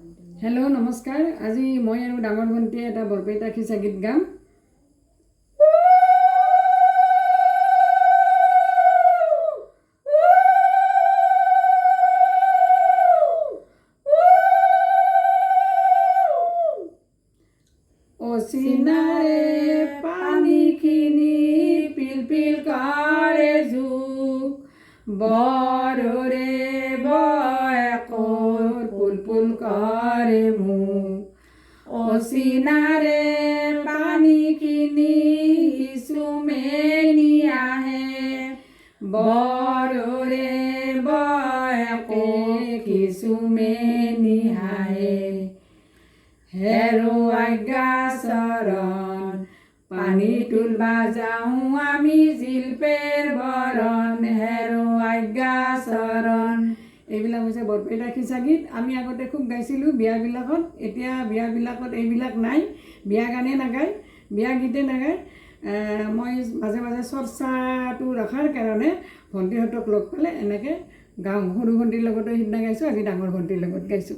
Hello नमस्कार। आज मैं और डांगर भंटी एटा बरपेटा खिचा गीत गाम। ओसिनारे पानी खिनी पिल पिल करे जुग बरोरे बयकोर पुल पुल करे मुग ओसिनारे पानी खिनी सुमेनी आहे बरोरे बयको किसुमेनी आहे हेरो आज्ञा शरण पानी तुलबा जाऊँ आमी जिलपेर बरन हेरो आज्ञा शरण এইবিলাক হৈছে বৰপেটা খিচা গীত। আমি আগতে খুব গাইছিলোঁ বিয়াবিলাকত। এতিয়া বিয়াবিলাকত এইবিলাক নাই, বিয়া গানে নাগায়, বিয়া গীতে নাগায়। মই মাজে মাজে চৰ্চাটো ৰখাৰ কাৰণে ভণ্টিহঁতক লগ পালে এনেকৈ গাওঁ। সৰু ভণ্টিৰ লগতো সিদিনা গাইছোঁ, আজি ডাঙৰ ভণ্টিৰ লগত গাইছোঁ।